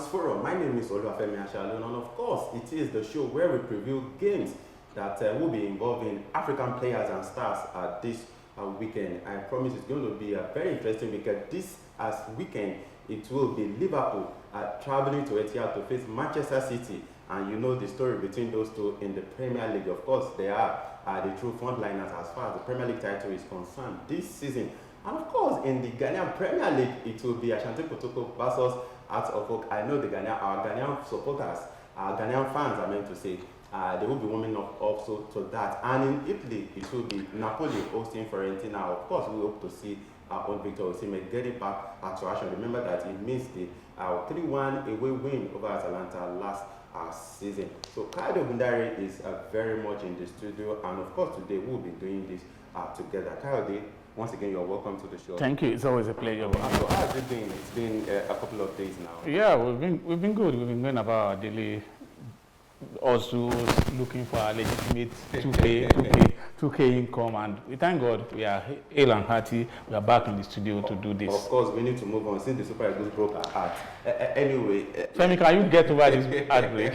Forum. My name is Oluwafemi Ashalon, and of course, it is the show where we preview games that will be involving African players and stars this weekend. I promise it's going to be a very interesting weekend. This weekend, it will be Liverpool traveling to Etihad to face Manchester City, and you know the story between those two in the Premier League. Of course, they are the true frontliners as far as the Premier League title is concerned this season. And of course, in the Ghanaian Premier League, it will be Ashanti Kotoko versus Hearts of Oak. I know our Ghanaian supporters, our Ghanaian fans, I meant to say, they will be warming up also to that. And in Italy, it will be Napoli hosting Fiorentina. Of course, we hope to see our own Victor Osimhen getting back to action. Remember that he missed the 3-1 away win over Atalanta last season. So Kayode Ogundare is very much in the studio, and of course today we'll be doing this together. Kayode, once again, you're welcome to the show. Thank you. It's always a pleasure. So how has it been? It's been a couple of days now. Yeah, we've been good. We've been going about our daily, also looking for our legitimate 2K income, and we thank God we are hale and hearty. We are back in the studio to do this. Of course, we need to move on since the Super Eagles broke our heart. Anyway, Femi, can you get over this heartbreak?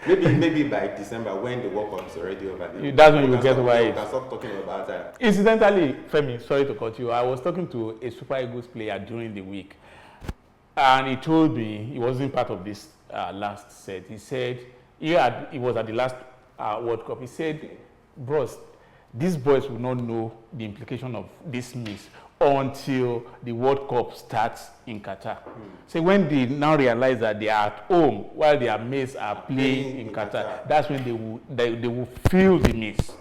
maybe by December, when the World Cup is already over. That's when you get over it. We can stop talking about that. Incidentally, Femi, sorry to cut you. I was talking to a Super Eagles player during the week, and he told me he wasn't part of this last set. He said he was at the last World Cup. He said, bros, these boys will not know the implication of this miss until the World Cup starts in Qatar. So when they now realize that they are at home while their mates are playing in Qatar, that's when they will feel the miss.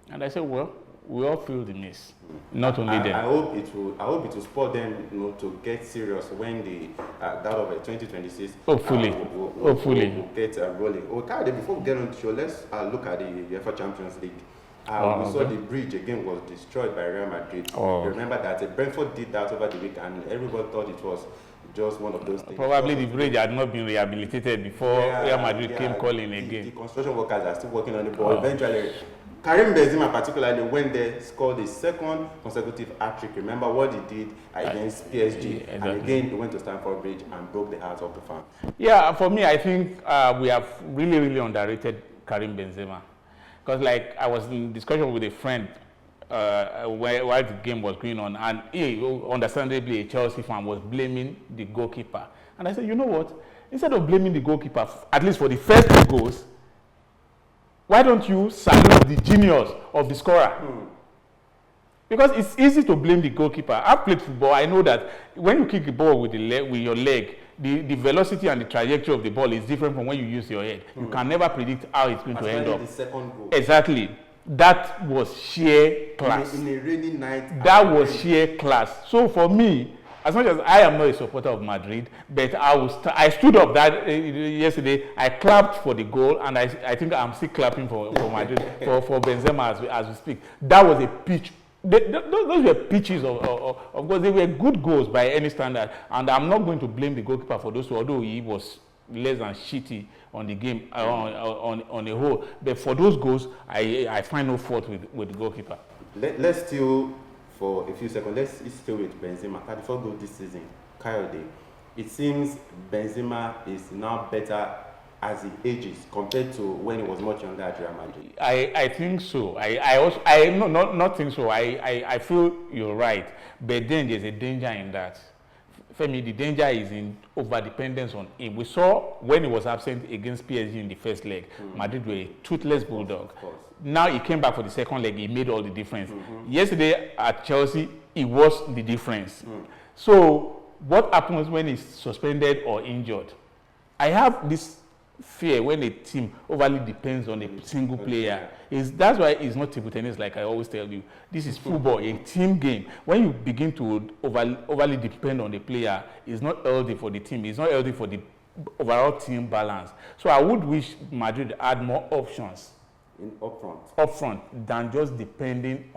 And I said, well, we all feel the miss, not only them. I hope it will spur them, to get serious when the that of 2026. Hopefully, will get rolling. Okay, before we get on the show, let's look at the UEFA Champions League. We saw the bridge again was destroyed by Real Madrid. You remember that Brentford did that over the week, and everybody thought it was just one of those things. Probably the bridge had not been rehabilitated before Real Madrid came calling again. The construction workers are still working on the ball. Eventually, Karim Benzema particularly went there, scored his second consecutive hat-trick. Remember what he did against PSG, and again he went to Stamford Bridge and broke the hearts of the fans. Yeah, for me, I think we have really underrated Karim Benzema. Because like I was in discussion with a friend while the game was going on, and he, understandably a Chelsea fan, was blaming the goalkeeper. And I said, you know what? Instead of blaming the goalkeeper, at least for the first 2 goals, why don't you salute the genius of the scorer? Because it's easy to blame the goalkeeper. I've played football. I know that when you kick the ball with your leg, the velocity and the trajectory of the ball is different from when you use your head. You can never predict how it's going to end up. The second goal. Exactly. That was sheer class. In a rainy night. That was sheer class. So for me, as much as I am not a supporter of Madrid, but I stood up that yesterday. I clapped for the goal, and I think I'm still clapping for Madrid for Benzema as we speak. That was a pitch. Those were pitches of course, they were good goals by any standard, and I'm not going to blame the goalkeeper for those two, although he was less than shitty on the game on a whole. But for those goals, I find no fault with the goalkeeper. Let's still, for a few seconds, let's still with Benzema. 34 goals this season. Kayode, it seems Benzema is now better as he ages compared to when he was much younger at Real Madrid. I think so. Not think so. I feel you're right, but then there's a danger in that. For me, the danger is in over-dependence on him. We saw when he was absent against PSG in the first leg, Madrid were a toothless bulldog. Now he came back for the second leg, he made all the difference. Yesterday at Chelsea, it was the difference. So what happens when he's suspended or injured? I have this fear when a team overly depends on a single player. That's why it's not table tennis, like I always tell you. This is football, a team game. When you begin to overly depend on the player, it's not healthy for the team. It's not healthy for the overall team balance. So I would wish Madrid had more options upfront than just depending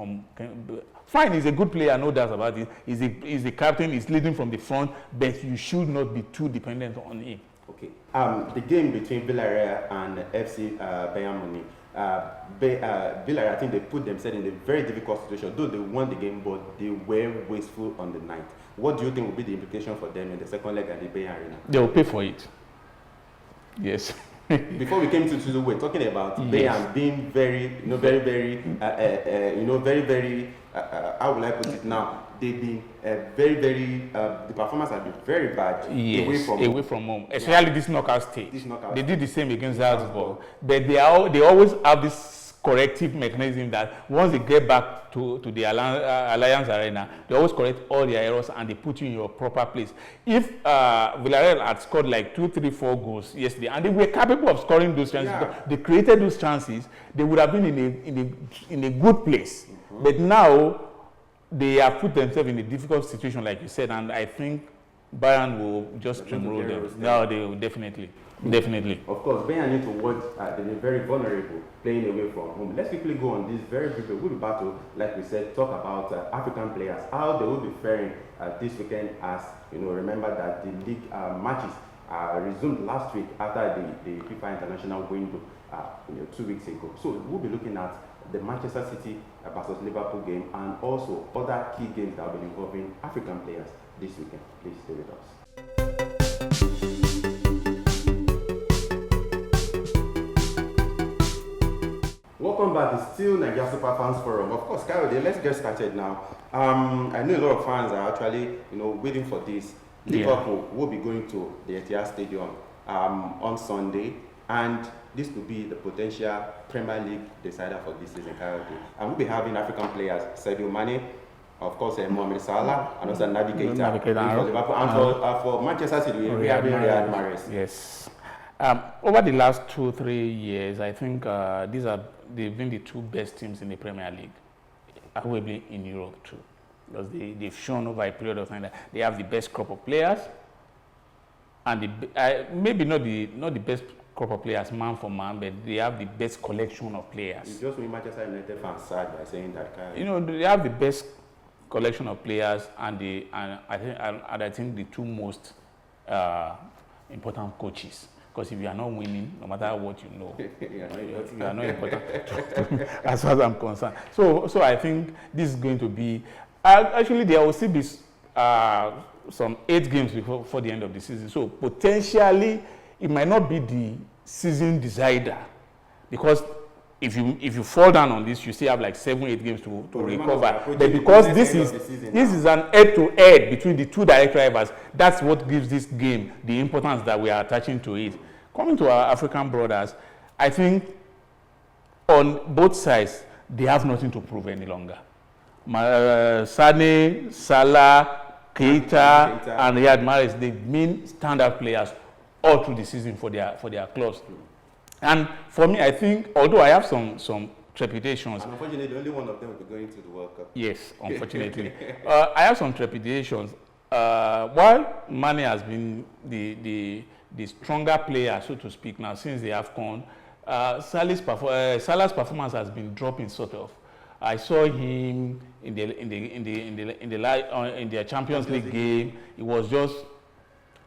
Fine, he's a good player, no doubt about it. He's the captain, he's leading from the front, but you should not be too dependent on him. Okay. The game between Villarreal and FC Bayern Munich. Villarreal, I think they put themselves in a very difficult situation. Though they won the game, but they were wasteful on the night. What do you think will be the implication for them in the second leg at the Bayern Arena? They will pay for it. Yes. Before we came to Tuesday, we were talking about Bayern being very, very, how will I put it now? They've been the performance has been very bad away from home. Especially this knockout stage. They did the same against Salzburg. But they always have this corrective mechanism that once they get back to the Alliance Arena, they always correct all their errors and they put you in your proper place. If Villarreal had scored like 2, 3, 4 goals yesterday, and they were capable of scoring those chances, they created those chances, they would have been in a good place. But now they have put themselves in a difficult situation, like you said, and I think Bayern will just steamroll them. No, they will definitely. Of course, Bayern need to watch. They're very vulnerable playing away from home. Let's quickly go on this very briefly. We'll be back to, like we said, talk about African players, how they will be faring this weekend. As you know, remember that the league matches resumed last week after the FIFA international window 2 weeks ago. So we'll be looking at the Manchester City versus Liverpool game and also other key games that will be involving African players this weekend. Please stay with us. Welcome back. It's still Nigeria Super Fans Forum. Of course, Kayode, let's get started now. I know a lot of fans are actually, waiting for this. Liverpool will be going to the Etihad Stadium on Sunday, and this could be the potential Premier League decider for this season, Kayode. And we'll be having African players, Sadio Mane, of course, Mohamed Salah, and also Naby Keita for Liverpool, and for Manchester City, we have Riyad Mahrez. Yes. Over the last 2-3 years, I think they've been the 2 best teams in the Premier League, arguably in Europe too, because they've shown over a period of time that they have the best crop of players, and maybe not the best crop of players man for man, but they have the best collection of players. You just made Manchester United fans sad by saying that, they have the best collection of players, and I think the 2 most important coaches. Because if you are not winning, no matter what you know, you are not important as far as I'm concerned. So I think this is going to be, actually there will still be some 8 games before the end of the season. So potentially it might not be the season decider, because if you fall down on this, you still have like 7-8 games to recover. But because this is an head-to-head between the 2 direct rivals, that's what gives this game the importance that we are attaching to it. Coming to our African brothers, I think on both sides, they have nothing to prove any longer. Sane, Salah, Keita, and Riyad Mahrez, they've been standout players all through the season for their clubs. And for me, I think, although I have some trepidations. And unfortunately, the only one of them will be going to the World Cup. Yes, unfortunately. I have some trepidations. While Mane has been the stronger player, so to speak, now since the AFCON, Salah's performance has been dropping sort of. I saw him in the Champions League game. It was just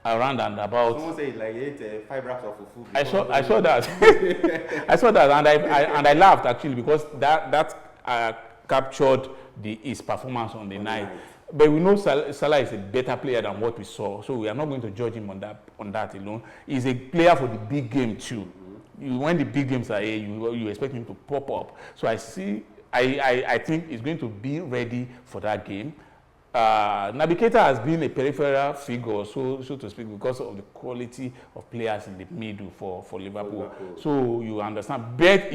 around and about. Someone said like he ate 5 wraps of fufu. I saw that. I saw that, and I laughed actually, because that captured his performance on the night. But we know Salah is a better player than what we saw, so we are not going to judge him on that alone. He's a player for the big game too. When the big games are here, you expect him to pop up. So I think he's going to be ready for that game. Naby Keita has been a peripheral figure, so to speak, because of the quality of players in the middle for Liverpool. So you understand. But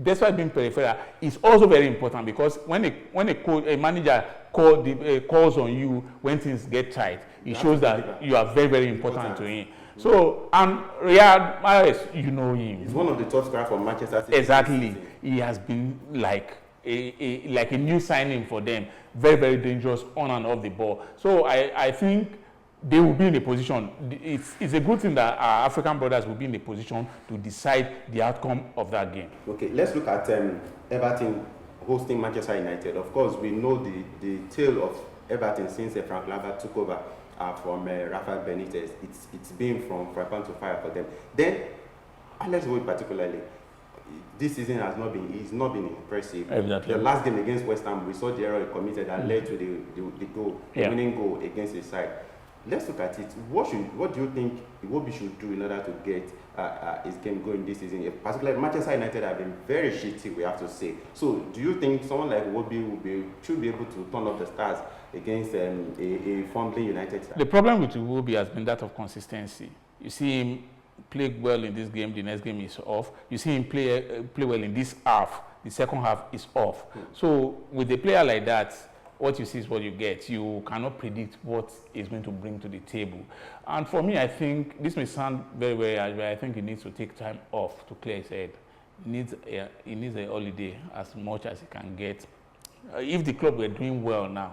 despite being peripheral, it's also very important, because when a manager calls on you when things get tight, it shows that you are very, very important to him. So, and Riyad Mahrez, you know him. He's one of the top scorers for Manchester City. Exactly. He has been like a new signing for them. Very, very dangerous on and off the ball. So I think they will be in a position. It's a good thing that our African brothers will be in a position to decide the outcome of that game. Okay, let's look at Everton hosting Manchester United. Of course, we know the tale of Everton since Frank Lampard took over from Rafael Benitez. It's been from fire to fire for them. Then, Alex Iwobi particularly, this season it's not been impressive. Exactly. The last game against West Ham, we saw the error he committed that led to the goal, the winning goal against his side. Let's look at it. What do you think Iwobi should do in order to get his game going this season? Particularly, Manchester United have been very shitty, we have to say. So, do you think someone like Iwobi should be able to turn up the stars against a fumbling United side? The problem with Iwobi has been that of consistency. You see him play well in this game, the next game is off. You see him play well in this half, the second half is off. So, with a player like that, what you see is what you get. You cannot predict what he's going to bring to the table. And for me, I think, this may sound very, very harsh, but I think he needs to take time off to clear his head. He needs a holiday as much as he can get. If the club were doing well now,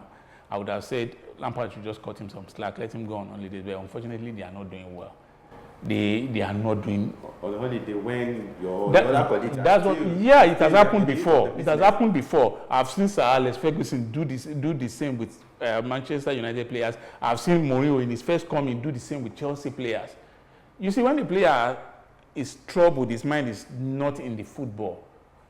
I would have said Lampard should just cut him some slack, let him go on holidays. But unfortunately, they are not doing well. They are not doing on holiday when your other colleagues it has happened before. It has happened before. I've seen Sir Alex Ferguson do the same with Manchester United players. I've seen Mourinho in his first coming do the same with Chelsea players. You see, when the player is troubled, his mind is not in the football.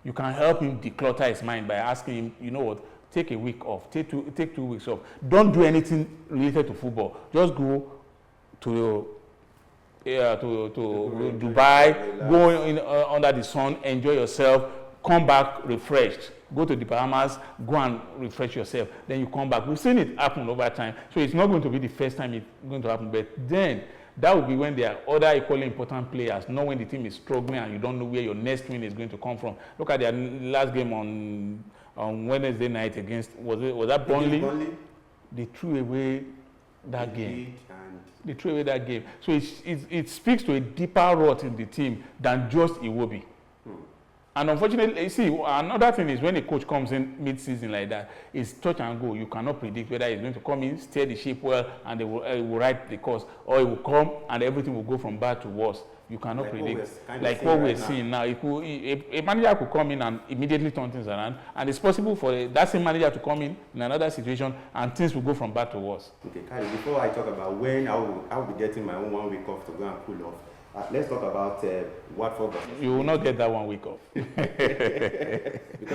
You can help him declutter his mind by asking him, you know what, take a week off, take 2 weeks off. Don't do anything related to football. Just go to Dubai, go in, under the sun, enjoy yourself, come back refreshed. Go to the Bahamas, go and refresh yourself. Then you come back. We've seen it happen over time. So it's not going to be the first time it's going to happen. But then that will be when there are other equally important players, not when the team is struggling and you don't know where your next win is going to come from. Look at their last game on Wednesday night against, was that Burnley? They threw away that game. They threw away that game. So it speaks to a deeper rot in the team than just Iwobi. And unfortunately, you see, another thing is when a coach comes in mid-season like that, it's touch and go. You cannot predict whether he's going to come in, steer the ship well, and they will ride the course, or he will come and everything will go from bad to worse. You cannot predict. Like what we're seeing now. A manager could come in and immediately turn things around, and it's possible for that same manager to come in another situation, and things will go from bad to worse. Okay, Kyle, before I talk about when I will be getting my own 1 week off to go and cool off, let's talk about Watford. You will not get that 1 week off. Because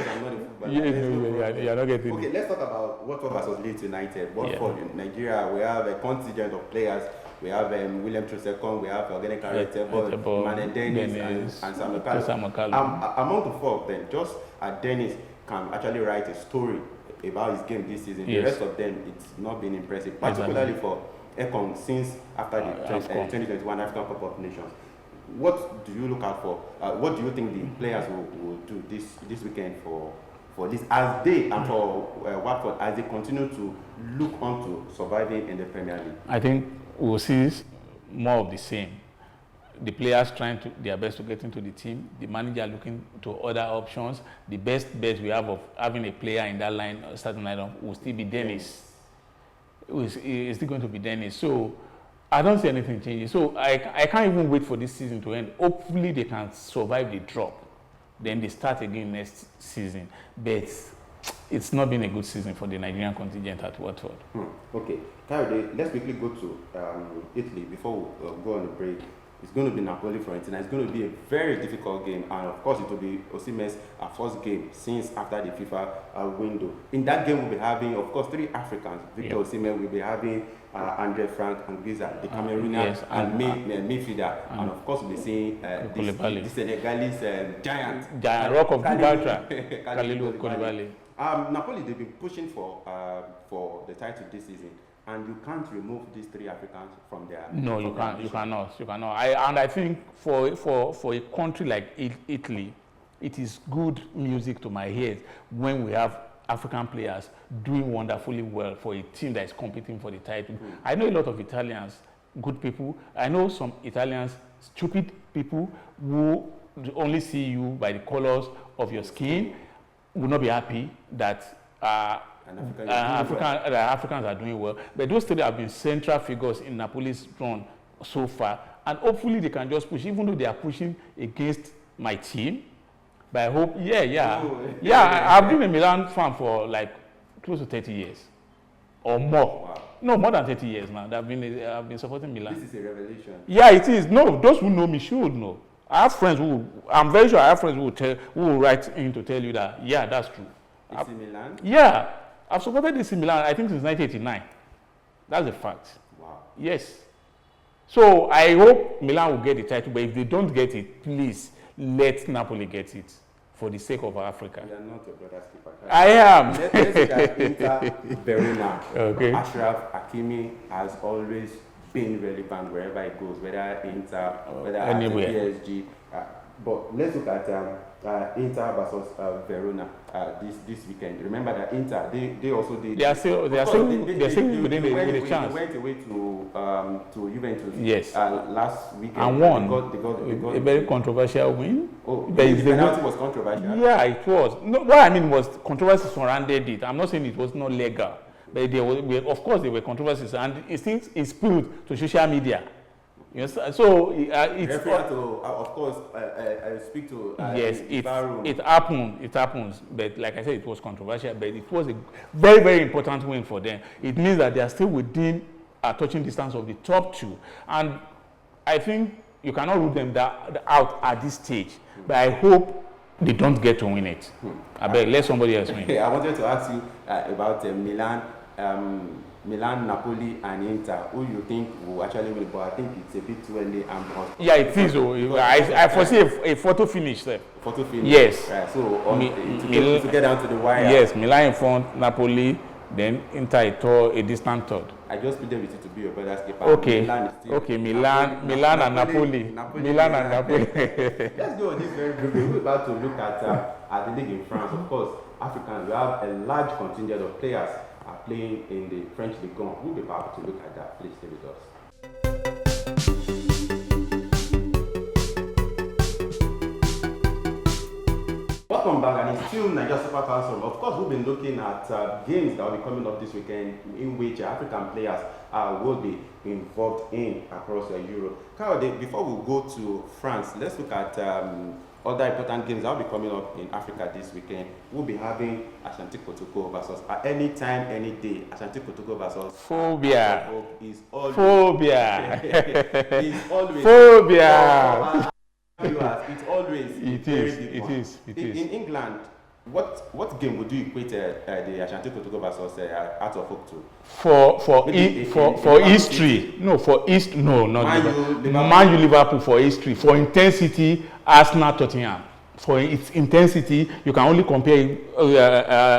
I'm not a footballer. You are not getting Okay, let's talk about Watford versus Leeds United. Watford in Nigeria, we have a contingent of players. We have William Trosekong, we have Ogene Karetebo, Mane Dennis, and Samuel Kalu. Among the four of them, just Dennis can actually write a story about his game this season. The rest of them, it's not been impressive, particularly for Ekong since after the 2021 African Cup of Nations. What do you look out for? What do you think the players will do this weekend for this, as they and for Watford, as they continue to look on to surviving in the Premier League? I think we'll see more of the same. The players trying their best to get into the team, the manager looking to other options. The best bet we have of having a player in that starting lineup will still be Dennis. It's still going to be Dennis. So I don't see anything changing. So I can't even wait for this season to end. Hopefully they can survive the drop. Then they start again next season. But it's not been a good season for the Nigerian contingent at Watford. Okay. Kyle, let's quickly go to Italy before we go on the break. It's going to be Napoli Fiorentina. It's going to be a very difficult game, and of course it will be Osimhen's first game since after the FIFA window. In that game we'll be having, of course, 3 Africans. Victor Osimhen will be having Andre Frank and Giza, the Cameroonian and midfielder, and of course we'll be seeing the Senegalese giant Rock of Gibraltar, Kalilou Koulibaly. Napoli, they've been pushing for the title this season. And you can't remove these 3 Africans from their... No, you can't. You cannot. I think for a country like Italy, it is good music to my ears when we have African players doing wonderfully well for a team that is competing for the title. I know a lot of Italians, good people. I know some Italians, stupid people who only see you by the colors of your skin, will not be happy that... Africans are doing well, but those 3 have been central figures in Napoli's run so far, and hopefully they can just push, even though they are pushing against my team. But I hope, yeah. Oh. I've been a Milan fan for like close to 30 years or more. Wow. No, more than 30 years now. I've been supporting Milan. This is a revelation. Yeah, it is. No, those who know me should know. I have friends I'm very sure I have friends who will write in to tell you that, yeah, that's true. AC Milan? Yeah, I've supported AC Milan, I think, since 1989. That's a fact. Wow. Yes. So I hope Milan will get the title, but if they don't get it, please let Napoli get it for the sake of Africa. You are not a brother's keeper. I am. Let's look at Inter Verona. Okay. Achraf Hakimi has always been relevant wherever he goes, whether Inter, whether Anywhere. at PSG. But let's look at Inter versus Verona this weekend. Remember that Inter, they also did. They are still within the chance. They went away to Juventus. Yes. Last weekend. And won. They got a very controversial win. Oh, But the if they penalty win- was controversial. Yeah, it was. No, what I mean was controversy surrounded it. I'm not saying it was not legal, but of course there were controversies, and it spilled to social media. Yes, so it's Referring to, of course, I speak to yes, the VAR room. it happens. But like I said, it was controversial, but it was a very, very important win for them. It means that they are still within a touching distance of the top two, and I think you cannot rule them out at this stage. But I hope they don't get to win it. I beg, let somebody else win. I wanted to ask you about Milan, Napoli, and Inter. Who you think will actually win? But I think it's a bit too early. Yeah, it is. I foresee a photo finish there. Photo finish. Yes. Right. So to get down to the wire. Yes, Milan in front, Napoli, then Inter a distant third. I just put them with you to be your brother's keeper. Okay. Milan is still Milan and Napoli. Milan and Napoli. Let's go on this very briefly. We're about to look at the league in France. Of course, Africans, we have a large contingent of players playing in the French Ligue 1. We'll be back to look at that. Please stay with us. Welcome back, and it's still Nigeria Super Council. Of course, we've been looking at games that will be coming up this weekend in which African players will be involved in across Europe. Kyle, before we go to France, let's look at other important games that will be coming up in Africa this weekend. We'll be having Ashanti Kotoko versus anytime, any day. Ashanti Kotoko versus Phobia. Is always Phobia. is always Phobia. It's always It is. in England. What game would you equate the Ashanti Kotoko versus Hearts of Oak to? For history, Man U Liverpool for history, for intensity, Arsenal Tottenham. For its intensity, you can only compare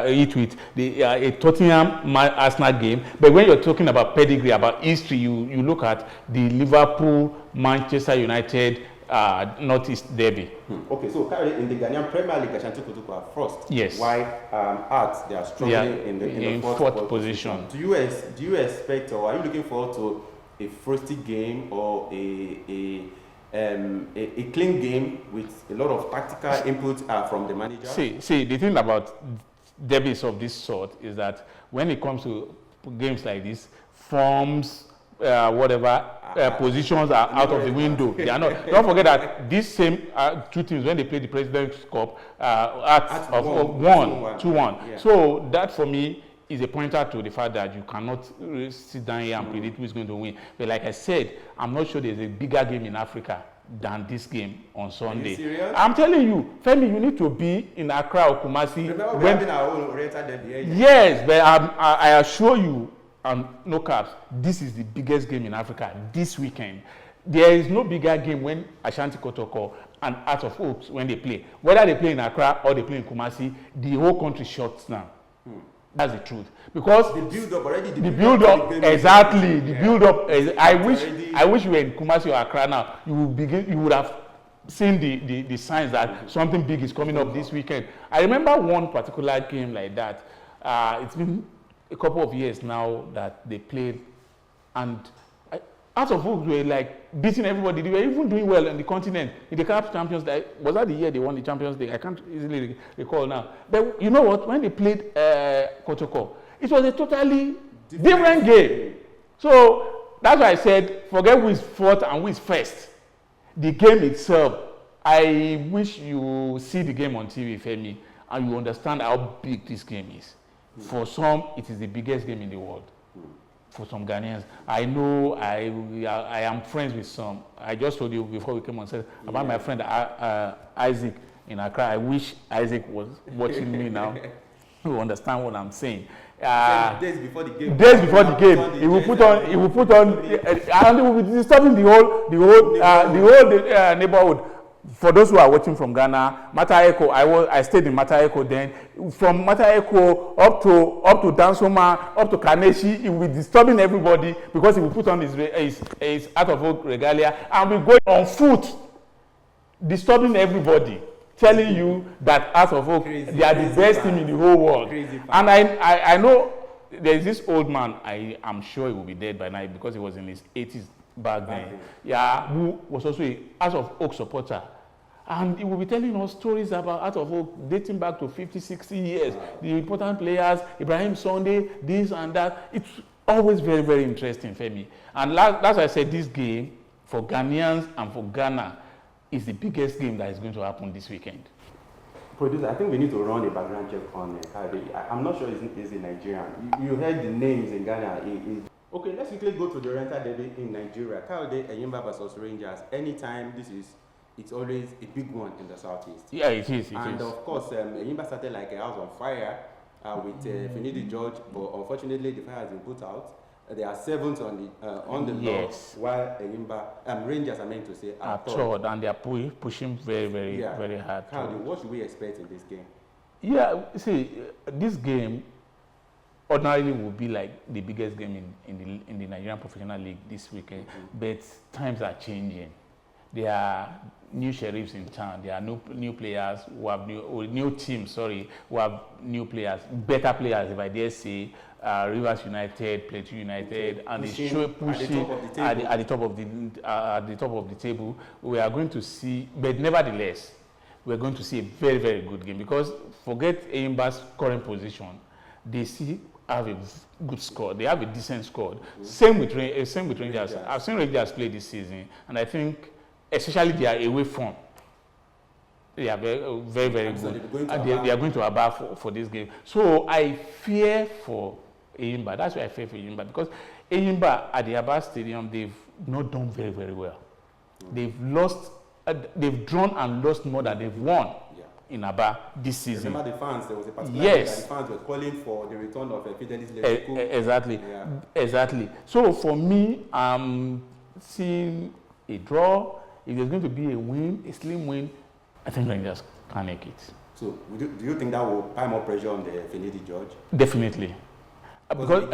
it with a Tottenham Arsenal game. But when you're talking about pedigree, about history, you look at the Liverpool Manchester United Northeast derby. Okay, so currently in the Ghanaian Premier League, Ashanti Kotoko are first. Yes. Why Hearts, they are struggling in the fourth position. Do you expect, or are you looking forward to a frosty game or a clean game with a lot of tactical input from the manager? See, the thing about derbies of this sort is that when it comes to games like this, forms, positions are out of the window. They are not. Don't forget that these same two teams, when they play the President's Cup, won 2-1. Yeah. So that for me is a pointer to the fact that you cannot sit down here and predict who is going to win. But like I said, I'm not sure there's a bigger game in Africa than this game on Sunday. Are you serious? I'm telling you, Femi, you need to be in Accra or Kumasi. Remember we having our own Oriental derby. Yes, but I assure you, no caps, this is the biggest game in Africa this weekend. There is no bigger game when Ashanti Kotoko and Hearts of Oaks when they play. Whether they play in Accra or they play in Kumasi, the whole country shuts down. That's the truth. Because the build-up already. The build-up, exactly. The build-up. I wish you were in Kumasi or Accra now. You would have seen the signs that something big is coming up this weekend. I remember one particular game like that. It's been a couple of years now that they played, and Hearts of Oaks were like beating everybody. They were even doing well in the continent. In the CAF Champions League, was that the year they won the Champions League? I can't easily recall now. But you know what? When they played Kotoko, it was a totally different game. So that's why I said, forget who is fourth and who is first. The game itself I wish you see the game on TV, Femi, and you understand how big this game is. For some, it is the biggest game in the world. For some Ghanaians, I know I am friends with some. I just told you before we came on set about my friend Isaac in Accra. I wish Isaac was watching me now. You understand what I'm saying? Days before the game. Days before the game, he will put on, and he will be disturbing the whole neighborhood. For those who are watching from Ghana, Mataeko, I stayed in Mataeko then. From Mataeko up to Dansoma, up to Kaneshi, he will be disturbing everybody because he will put on his out of work regalia and will go on foot, disturbing everybody, telling you that out of work they are the best team in the whole world. And I know there is this old man. I am sure he will be dead by now because he was in his 80s. Back then, yeah, who was also a House of Oak supporter. And he will be telling us stories about House of Oak dating back to 50, 60 years. The important players, Ibrahim Sunday, this and that. It's always very, very interesting, Femi. And that's why I said this game, for Ghanaians and for Ghana, is the biggest game that is going to happen this weekend. Producer, I think we need to run a background check on I'm not sure he's a Nigerian. You heard the names in Ghana. Okay, let's quickly go to the rental derby in Nigeria. Kayode Enyimba versus Rangers. Anytime it's always a big one in the southeast. Yeah, it is. Of course, Enyimba started like a house on fire with Finidi George, but unfortunately the fire has been put out. They are seventh on the log, while Enyimba, Rangers are meant to say are third, and they are pushing very, very, very hard. Kayode, what should we expect in this game? Yeah, see, this game ordinarily would be like the biggest game in the Nigerian Professional League this weekend, but times are changing. There are new sheriffs in town. There are new players who have new teams. Who have new players, better players, if I dare say. Rivers United, Plateau United, and pushing at the top of the table. We are going to see, but nevertheless, we are going to see a very, very good game because forget Enyimba's current position. They have a good score. They have a decent score. Same with Rangers. I've seen Rangers play this season, and I think, especially their away form, they are very, very, very good. And they are going to Aba for this game. So I fear for Enyimba. That's why I fear for Enyimba because Enyimba at the Etihad Stadium, they've not done very, very well. They've lost. They've drawn and lost more than they've won. In Aba this season. Remember the fans, there was a particular that the fans were calling for the return of Fidelis Exactly. Exactly. So for me, I'm seeing a draw. If there's going to be a win, a slim win, I think Rangers can make it. So do you think that will pile more pressure on the Finidi George? Definitely. Because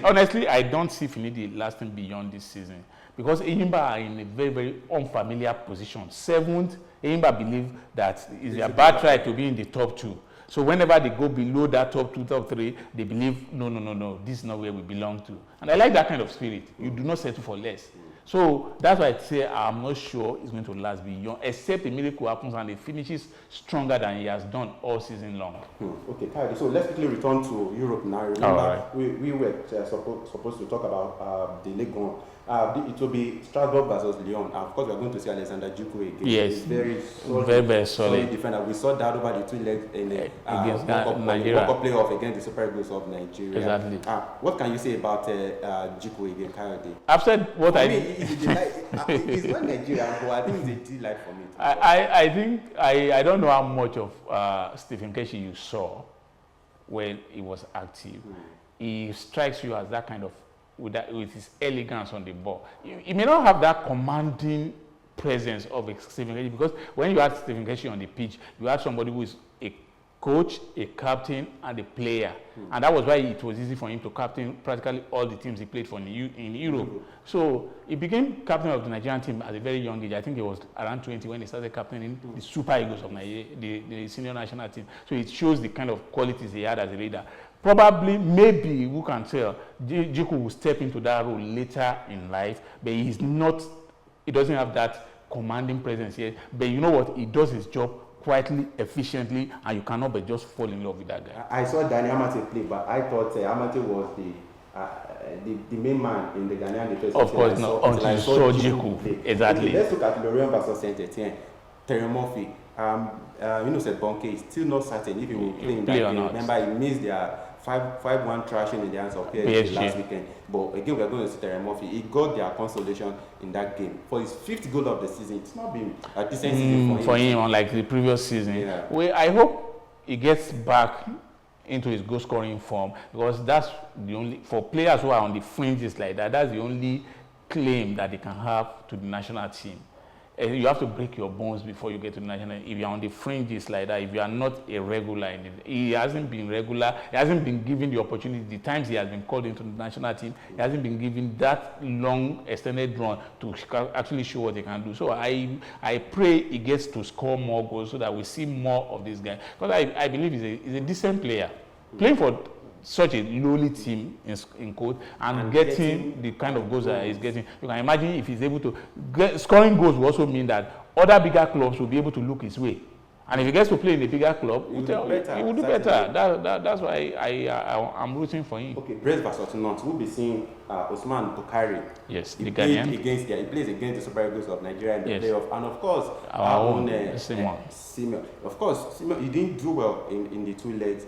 honestly, I don't see Finidi lasting beyond this season. Because Enyimba are in a very, very unfamiliar position. Seventh, Enyimba believe that it's their bad try to be in the top two. So whenever they go below that top two, top three, they believe, no, this is not where we belong to. And I like that kind of spirit. You do not settle for less. So that's why I say I'm not sure it's going to last beyond, except a miracle happens and it finishes stronger than he has done all season long. Okay, Kayode, so let's quickly return to Europe now. Remember, we were supposed to talk about the Ligue 1. It will be Strasbourg versus Lyon. Of course, we are going to see Alexander Djiku again. Yes, he's very solid defender. We saw that over the two legs in the against Nigeria. World Cup playoff against the Super Eagles of Nigeria. Exactly. What can you say about Djiku again, Kayode? I've said what I mean. It's not Nigeria, but I think it's a delight for me. I think I don't know how much of Stephen Keshi you saw when he was active. He strikes you as that kind of with his elegance on the ball. He may not have that commanding presence of Stephen Keshi because when you had Stephen Keshi on the pitch, you had somebody who is a coach, a captain, and a player. And that was why it was easy for him to captain practically all the teams he played for in Europe. So he became captain of the Nigerian team at a very young age. I think he was around 20 when he started captaining the Super Eagles of Nigeria, the senior national team. So it shows the kind of qualities he had as a leader. Probably, maybe, who can tell, Djiku will step into that role later in life, but he doesn't have that commanding presence yet. But you know what? He does his job quietly, efficiently, and you cannot but just fall in love with that guy. I saw Danny Amate play, but I thought Amate was the main man in the Ghanaian defense. Of course, not until you saw Djiku. play. Exactly. Okay, let's look at Lorient versus Saint-Etienne. Terry Murphy. Said Bonke is still not certain if he will play in that play or game. not. Remember, he missed their 5-1 thrashing in the hands of PSG last weekend. But again, we're going to see Terry Murphy. He got their consolation in that game. For his 5th goal of the season, it's not been a decent season for him, unlike the previous season. Yeah. Well, I hope he gets back into his goal scoring form, because that's the only, for players who are on the fringes like that, that's the only claim that they can have to the national team. You have to break your bones before you get to the national. If you're on the fringes like that, if you are not a regular in it, he hasn't been regular, he hasn't been given the opportunity. The times he has been called into the national team, he hasn't been given that long extended run to actually show what he can do. So I pray he gets to score more goals so that we see more of this guy. Because I believe he's a decent player. Playing for such a lowly team in quote, and getting the kind of goals that he's getting. You can imagine if he's able to scoring goals will also mean that other bigger clubs will be able to look his way. And if he gets to play in a bigger club, he will do better. That's why I'm rooting for him. Okay, Brest versus Nantes. We'll be seeing Ousmane Boukari. Yes, the Ghanaian. He plays against the Super Eagles of Nigeria in the playoff. And of course, our own Simon. Of course, Simon, he didn't do well in the 2 legs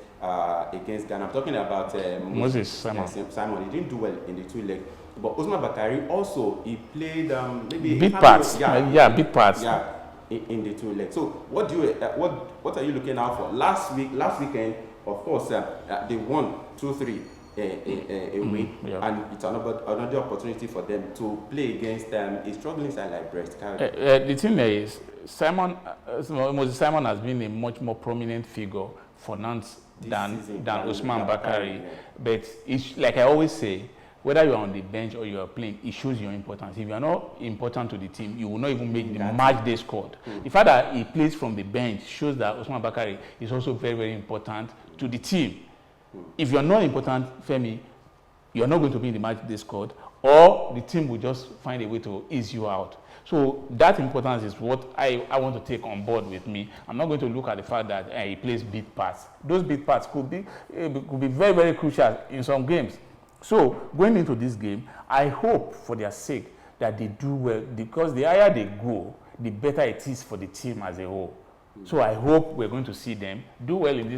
against Ghana. I'm talking about Simon. He didn't do well in the 2 legs. But Ousmane Boukari also, he played maybe big parts. Big parts. Yeah. In the 2 legs. So what are you looking out for? Last weekend, of course, they won 2-3 away, and it's another opportunity for them to play against a struggling side like Brest. The thing is, Simon has been a much more prominent figure for Nantes than Ousmane Boukari. But it's, like I always say, whether you're on the bench or you're playing, it shows your importance. If you're not important to the team, you will not even make the match day squad. The fact that he plays from the bench shows that Ousmane Boukari is also very, very important to the team. If you're not important, Femi, you're not going to be in the match day squad, or the team will just find a way to ease you out. So that importance is what I want to take on board with me. I'm not going to look at the fact that he plays big parts. Those big parts could be very, very crucial in some games. So, going into this game, I hope for their sake that they do well, because the higher they go, the better it is for the team as a whole. So I hope we're going to see them do well in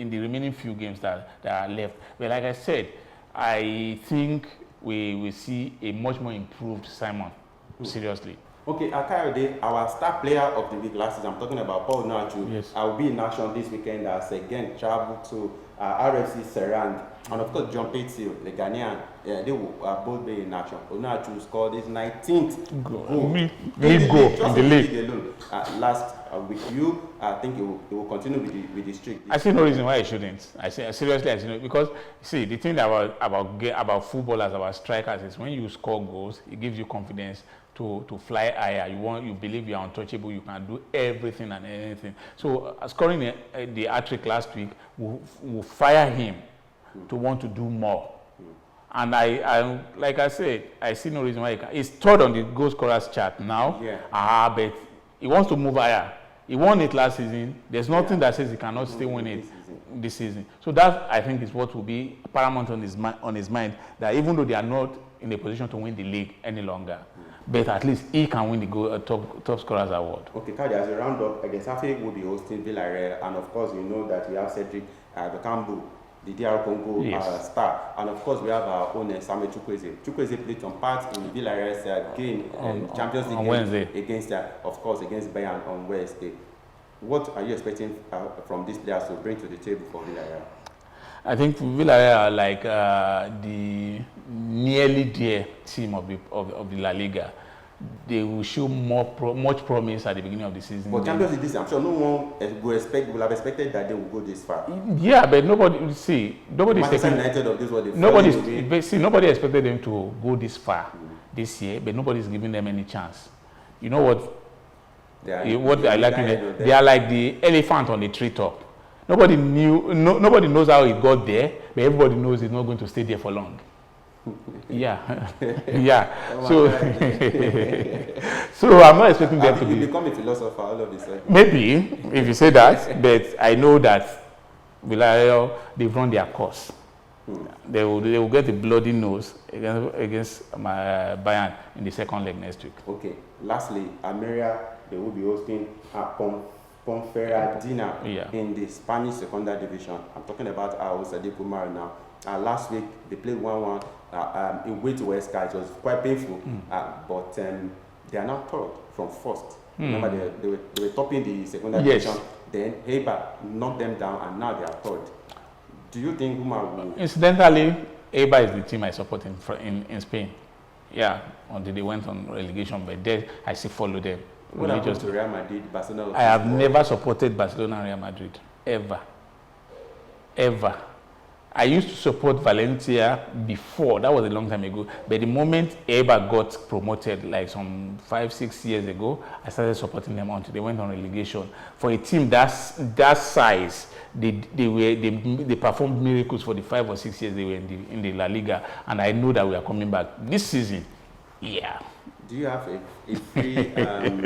the remaining few games that are left. But like I said, I think we will see a much more improved Simon, seriously. Okay, Akayode, our star player of the week last season, I'm talking about Paul Nachu. Yes. I will be in action this weekend as again travel to RFC Serang. And of course, John Petil, the Ghanaian, they will both be in action. Onachu scored his 19th goal. In the league alone. Last week, I think he will continue with the streak. I see no reason why he shouldn't. Seriously, I see no, because see, the thing about footballers, about strikers, is when you score goals, it gives you confidence to fly higher. You believe you are untouchable. You can do everything and anything. So scoring the hat-trick last week will fire him to want to do more. And I like I said, I see no reason why he can. He's third on the goal scorers chart now. Yeah. But he wants to move higher. He won it last season. There's nothing that says he cannot still win it this season. So that, I think, is what will be paramount on his mind. That even though they are not in a position to win the league any longer, but at least he can win the top scorers award. Okay, Kadi, as a roundup, Getafe will be hosting Villarreal, and of course, you know that we have Cedric Bakambu, the DR Congo star, and of course we have our own Samuel Chukwueze. Chukwueze played some part in Villarreal's game Champions League on Wednesday against Bayern on Wednesday. What are you expecting from these players to bring to the table for Villarreal? I think Villarreal are like the nearly dear team of the La Liga. They will show much promise at the beginning of the season. But Champions League, I'm sure no one will have expected that they will go this far. Yeah, but nobody expected them to go this far this year, but nobody's giving them any chance. You know what? They are like the elephant on the treetop. Nobody knows how it got there, but everybody knows it's not going to stay there for long. Yeah. So I'm not expecting them to be. You become a philosopher all of this. Maybe, if you say that, but I know that Villarreal, they've run their course. They will get a bloody nose against Bayern in the second leg next week. Okay. Lastly, Almeria they will be hosting a Ponferradina in the Spanish Segunda Division. I'm talking about our Stade Pumar now. Last week they played 1-1 away to Huesca. It was quite painful, but they are now third from first. Remember, they were topping the Segunda Division. Then Eibar knocked them down, and now they are third. Do you think Puma will? Incidentally, Eibar is the team I support in Spain. Yeah, until they went on relegation, but then I still follow them. What happened to Real Madrid, Barcelona? I have never supported Barcelona and Real Madrid, ever. I used to support Valencia before, that was a long time ago, but the moment Eibar got promoted, like some 5-6 years ago, I started supporting them until they went on relegation. For a team that size, they performed miracles for the 5 or 6 years they were in the La Liga, and I know that we are coming back this season. Yeah. Do you have a free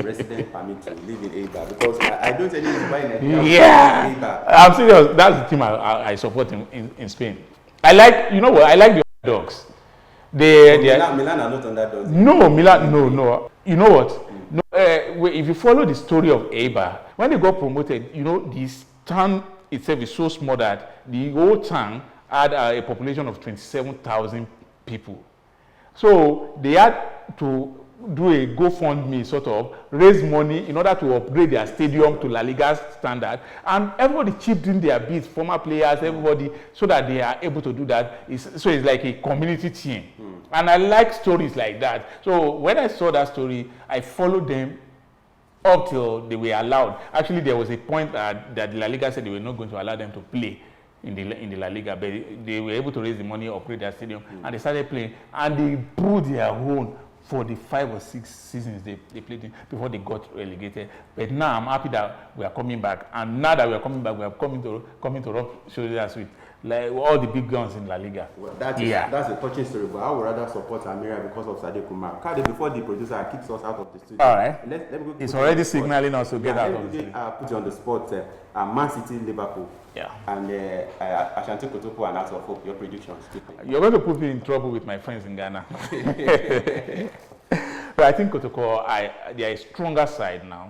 resident permit to live in Eibar? Because I don't tell you to buy in Eibar. I'm serious. That's the team I support in Spain. I like, you know what? I like the underdogs. Milan are not underdogs. No, Milan, no. You know what? No, if you follow the story of Eibar, when they got promoted, you know, this town itself is so small that the whole town had a population of 27,000 people. So they had to do a GoFundMe, sort of raise money in order to upgrade their stadium to La Liga standard, and everybody chipped in their bits, former players, everybody, so that they are able to do that. So it's like a community team, and I like stories like that. So when I saw that story, I followed them up till they were allowed. Actually, there was a point that the La Liga said they were not going to allow them to play in the La Liga, but they were able to raise the money, upgrade their stadium, and they started playing, and they proved their own for the 5 or 6 seasons they played in before they got relegated. But now I'm happy that we are coming back, and now that we are coming back, we are coming to rub shoulders with like all the big guns in La Liga. Well, that's a touching story, but I would rather support Amira because of Sadiq Kumar. Kade, before the producer kicks us out of the studio. All right. Let me go. It's already signaling us to get out of the studio. Put you on the spot. Man City, Liverpool. Yeah. And Ashanti Kotopo and Out of Hope. Your predictions. You're going to put me in trouble with my friends in Ghana. But I think Kotoko, they are a stronger side now.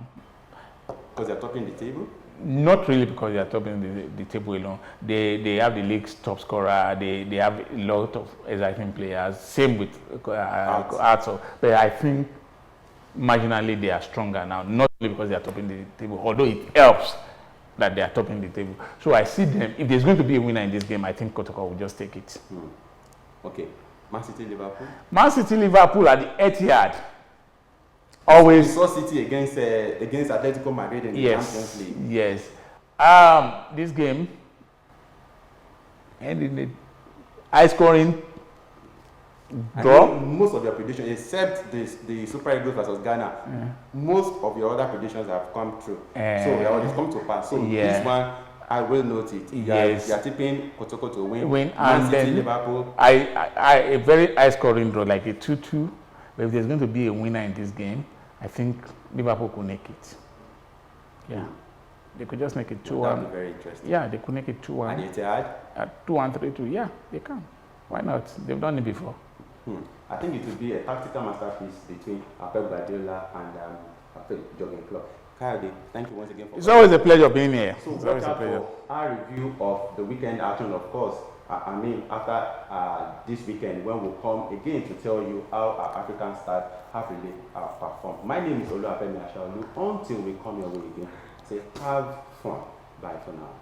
Because they're topping the table? Not really because they are topping the table alone. They have the league's top scorer. They have a lot of exciting players. Same with Arthur. But I think marginally they are stronger now. Not only because they are topping the table, although it helps that they are topping the table. So I see them. If there's going to be a winner in this game, I think Kotoko will just take it. Okay. Man City, Liverpool? Man City, Liverpool at the Etihad. Always. We saw City against Atletico Madrid in the Champions League. Yes. This game ended in a high scoring draw. Most of your predictions, except the Super Eagles versus Ghana, most of your other predictions have come true. So they always come to pass. So this one, I will note it. You are tipping Kotoko to win. Man City, Liverpool. A very high scoring draw, like a 2-2. But if there's going to be a winner in this game, I think Liverpool could make it. Yeah. They could just make it 2-1. That would be very interesting. Yeah, they could make it 2-1. And Etihad? 2-1, 3-2. Yeah, they can. Why not? They've done it before. I think it would be a tactical masterpiece between Pep Guardiola and Pep Jogging Club. Kayode, thank you once again for It's always a pleasure being here. So watch out for our review of the weekend action, of course. After this weekend, when we'll come again to tell you how our African stars have really performed. My name is Oluwafemi Ashaolu. Until we come your way again, say have fun. Bye for now.